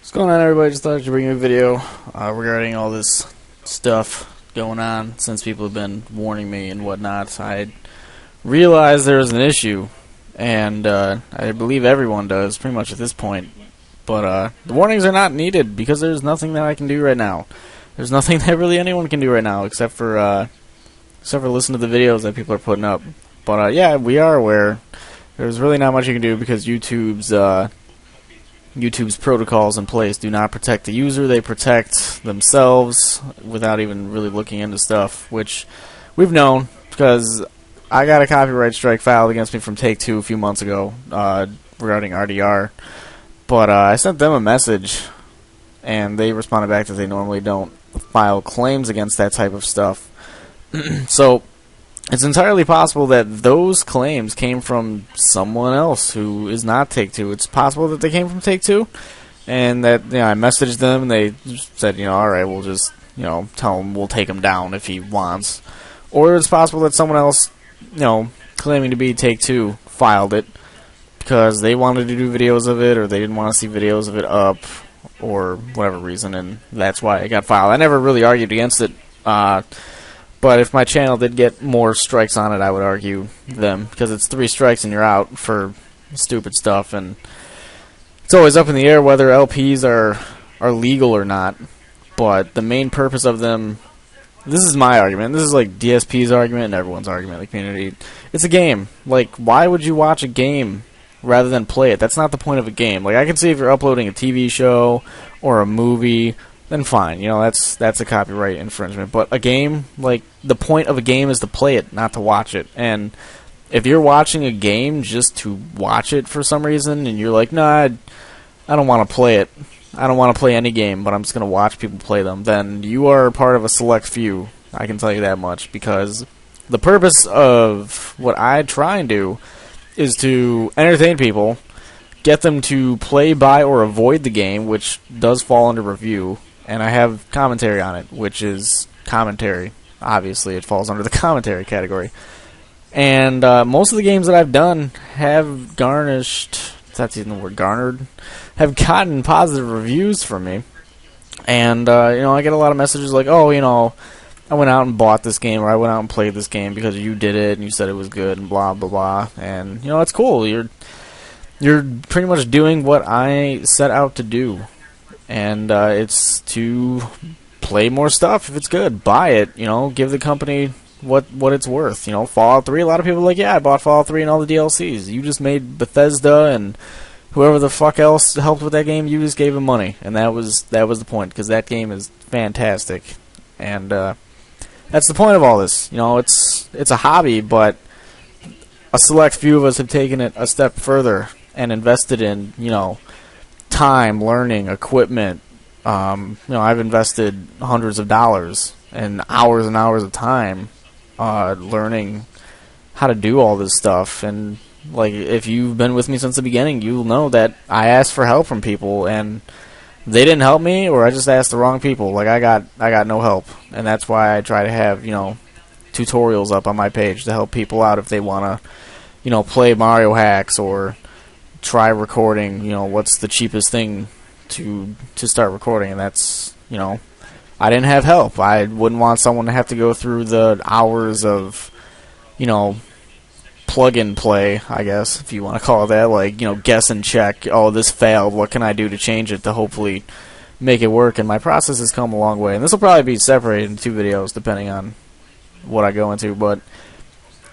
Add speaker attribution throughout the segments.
Speaker 1: What's going on, everybody? Just thought I'd bring you a video regarding all this stuff going on since people have been warning me and whatnot. I realized there was an issue, and I believe everyone does pretty much at this point. But the warnings are not needed because there's nothing that I can do right now. There's nothing that really anyone can do right now except for listen to the videos that people are putting up. But yeah, we are aware. There's really not much you can do because YouTube's protocols in place do not protect the user. They protect themselves without even really looking into stuff, which we've known because I got a copyright strike filed against me from Take-Two a few months ago regarding RDR. But I sent them a message, and they responded back that they normally don't file claims against that type of stuff. So it's entirely possible that those claims came from someone else who is not Take-Two. It's possible that they came from Take-Two, and that I messaged them, and they said, all right, we'll just tell him we'll take him down if he wants. Or it's possible that someone else, claiming to be Take-Two, filed it because they wanted to do videos of it, or they didn't want to see videos of it up, or whatever reason, and that's why it got filed. I never really argued against it. But if my channel did get more strikes on it, I would argue them, because it's 3 strikes and you're out for stupid stuff, and it's always up in the air whether LPs are legal or not. But the main purpose of them, this is my argument, this is like DSP's argument and everyone's argument in the community. It's a game. Like, why would you watch a game rather than play it? That's not the point of a game. Like, I can see if you're uploading a TV show or a movie, then fine, that's a copyright infringement. But a game, like, the point of a game is to play it, not to watch it. And if you're watching a game just to watch it for some reason, and you're like, nah, I don't want to play it, I don't want to play any game, but I'm just going to watch people play them, then you are part of a select few, I can tell you that much. Because the purpose of what I try and do is to entertain people, get them to play, buy, or avoid the game, which does fall under review. And I have commentary on it, which is commentary. Obviously, it falls under the commentary category. And most of the games that I've done have garnished, if that's even the word, garnered, have gotten positive reviews from me. And, I get a lot of messages like, oh, I went out and bought this game, or I went out and played this game because you did it, and you said it was good, and blah, blah, blah. And, it's cool. You're pretty much doing what I set out to do. And it's to play more stuff if it's good. Buy it, give the company what it's worth. Fallout 3, a lot of people are like, yeah, I bought Fallout 3 and all the DLCs. You just made Bethesda and whoever the fuck else helped with that game, you just gave them money. And that was the point, because that game is fantastic. And that's the point of all this. It's a hobby, but a select few of us have taken it a step further and invested in, time, learning, equipment. I've invested hundreds of dollars and hours of time learning how to do all this stuff. And like, if you've been with me since the beginning, you'll know that I asked for help from people, and they didn't help me, or I just asked the wrong people. Like, I got no help, and that's why I try to have tutorials up on my page to help people out if they want to play Mario hacks or try recording, what's the cheapest thing to start recording. And that's, I didn't have help. I wouldn't want someone to have to go through the hours of, plug and play, I guess, if you want to call it that, like, guess and check, oh, this failed, what can I do to change it to hopefully make it work. And my process has come a long way, and this will probably be separated in 2 videos depending on what I go into. But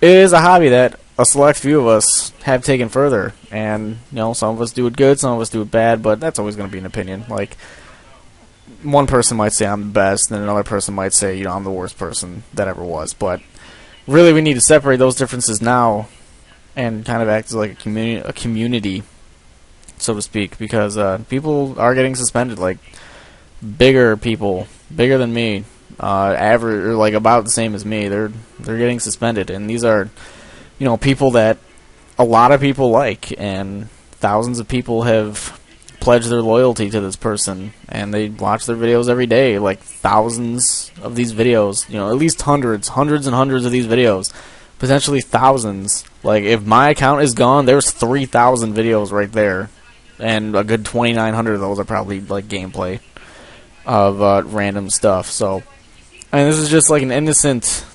Speaker 1: it is a hobby that a select few of us have taken further, and some of us do it good, some of us do it bad, but that's always going to be an opinion. Like, one person might say I'm the best, and another person might say I'm the worst person that ever was. But really, we need to separate those differences now and kind of act as like a community, so to speak, because people are getting suspended. Like, bigger people, bigger than me, average, or like about the same as me, they're getting suspended. And these are people that a lot of people like, and thousands of people have pledged their loyalty to this person, and they watch their videos every day, like thousands of these videos, at least hundreds and hundreds of these videos, potentially thousands. Like, if my account is gone, there's 3,000 videos right there, and a good 2,900 of those are probably like gameplay of random stuff. So, I mean, this is just like an innocent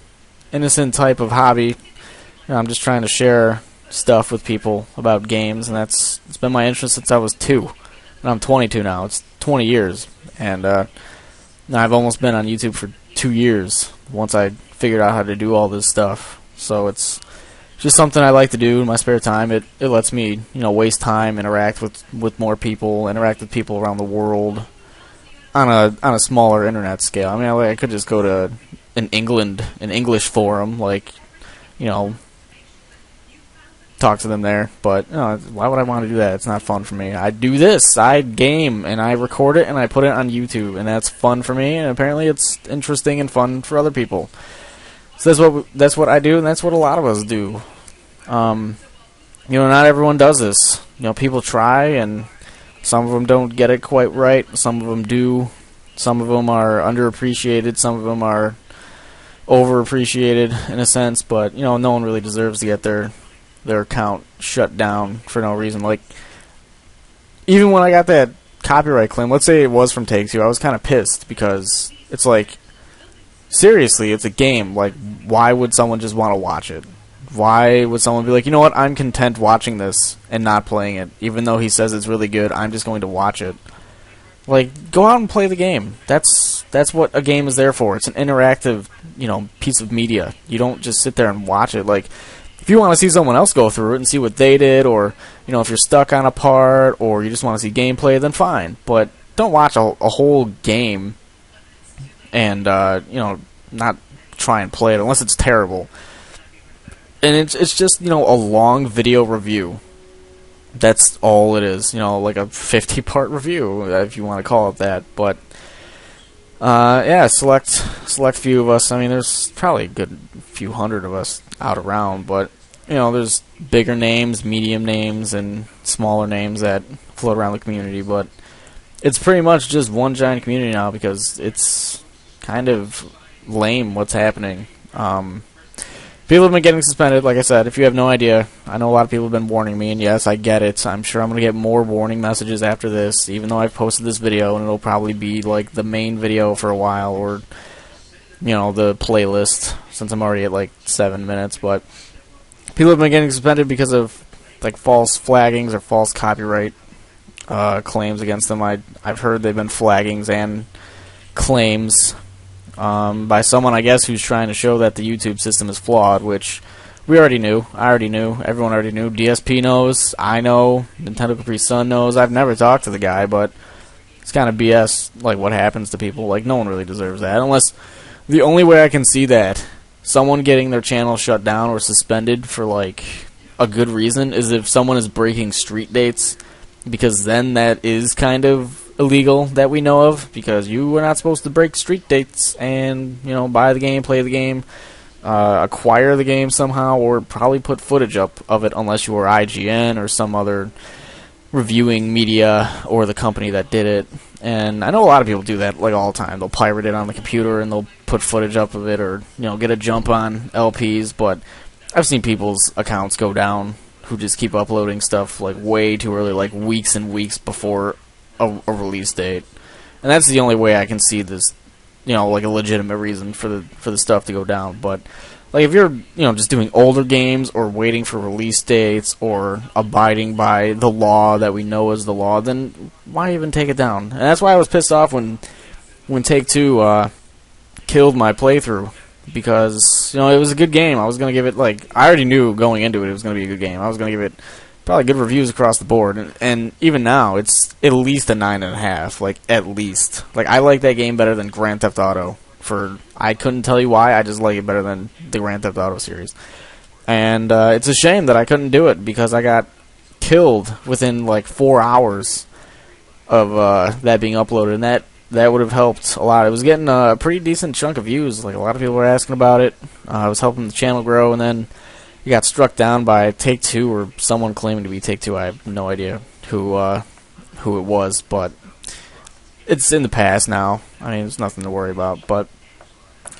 Speaker 1: type of hobby. I'm just trying to share stuff with people about games, and it's been my interest since I was 2. And I'm 22 now. It's 20 years, and now I've almost been on YouTube for 2 years once I figured out how to do all this stuff. So it's just something I like to do in my spare time. It lets me, waste time, interact with more people, interact with people around the world on a smaller internet scale. I mean, I could just go to an English forum, talk to them there, but why would I want to do that? It's not fun for me. I do this. I game, and I record it, and I put it on YouTube, and that's fun for me, and apparently it's interesting and fun for other people. So that's what I do, and that's what a lot of us do. Not everyone does this. People try, and some of them don't get it quite right. Some of them do. Some of them are underappreciated. Some of them are overappreciated in a sense, but no one really deserves to get their account shut down for no reason. Like, even when I got that copyright claim, let's say it was from Take-Two, I was kind of pissed because it's like, seriously, it's a game. Like, why would someone just want to watch it? Why would someone be like, you know what, I'm content watching this and not playing it, even though he says it's really good, I'm just going to watch it. Like, go out and play the game. That's what a game is there for. It's an interactive, piece of media. You don't just sit there and watch it. Like, if you want to see someone else go through it and see what they did, or if you're stuck on a part, or you just want to see gameplay, then fine. But don't watch a whole game and not try and play it unless it's terrible. And it's just a long video review. That's all it is. Like a 50-part review, if you want to call it that. But select few of us. I mean, there's probably a good few hundred of us out around, but there's bigger names, medium names, and smaller names that float around the community. But it's pretty much just one giant community now because it's kind of lame what's happening. People have been getting suspended, like I said. If you have no idea, I know a lot of people have been warning me, and yes, I get it. I'm sure I'm going to get more warning messages after this, even though I've posted this video, and it'll probably be like the main video for a while, or the playlist, since I'm already at like 7 minutes. But people have been getting suspended because of like false flaggings or false copyright claims against them. I've heard they've been flaggings and claims by someone, I guess, who's trying to show that the YouTube system is flawed, which we already knew. I already knew. Everyone already knew. DSP knows. I know. Nintendo Capri Sun knows. I've never talked to the guy, but it's kind of BS, like, what happens to people. Like, no one really deserves that. Unless, the only way I can see that, someone getting their channel shut down or suspended for, like, a good reason is if someone is breaking street dates, because then that is kind of illegal that we know of, because you are not supposed to break street dates and buy the game, play the game, acquire the game somehow, or probably put footage up of it unless you were IGN or some other reviewing media or the company that did it. And I know a lot of people do that like all the time. They'll pirate it on the computer and they'll put footage up of it, or get a jump on LPs. But I've seen people's accounts go down who just keep uploading stuff like way too early, like weeks and weeks before a release date. And that's the only way I can see this, like a legitimate reason for the stuff to go down. But like, if you're just doing older games or waiting for release dates or abiding by the law that we know is the law, then why even take it down? And that's why I was pissed off when Take-Two killed my playthrough, because it was a good game. I was gonna give it, like, I already knew going into it was gonna be a good game. I was gonna give it probably good reviews across the board, and even now it's at least a 9.5, like, at least. Like, I like that game better than Grand Theft Auto. I couldn't tell you why, I just like it better than the Grand Theft Auto series. And it's a shame that I couldn't do it, because I got killed within like 4 hours of that being uploaded, and that would have helped a lot. It was getting a pretty decent chunk of views. Like, a lot of people were asking about it. I was helping the channel grow, and then it got struck down by Take-Two, or someone claiming to be Take-Two. I have no idea who it was, but it's in the past now. I mean, there's nothing to worry about. But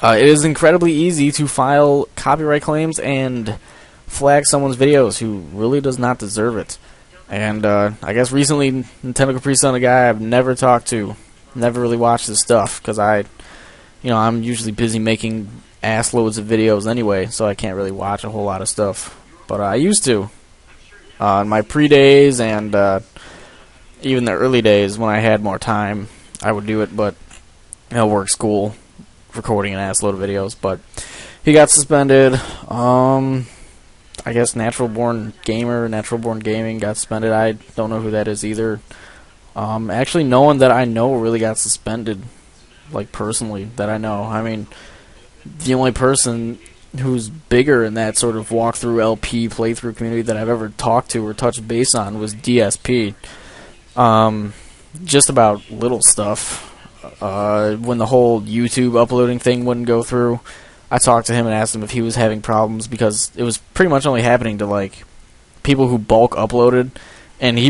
Speaker 1: it is incredibly easy to file copyright claims and flag someone's videos who really does not deserve it. And I guess recently Nintendo Capri Sun, a guy I've never talked to, never really watched his stuff, because I'm usually busy making ass loads of videos anyway, so I can't really watch a whole lot of stuff. But I used to. In my pre-days and even the early days when I had more time, I would do it, but work, school, recording an ass load of videos. But he got suspended. I guess Natural Born Gaming got suspended. I don't know who that is either. Actually, no one that I know really got suspended, like personally, that I know. I mean, the only person who's bigger in that sort of walkthrough LP playthrough community that I've ever talked to or touched base on was DSP. Just about little stuff. When the whole YouTube uploading thing wouldn't go through, I talked to him and asked him if he was having problems, because it was pretty much only happening to like people who bulk uploaded, and he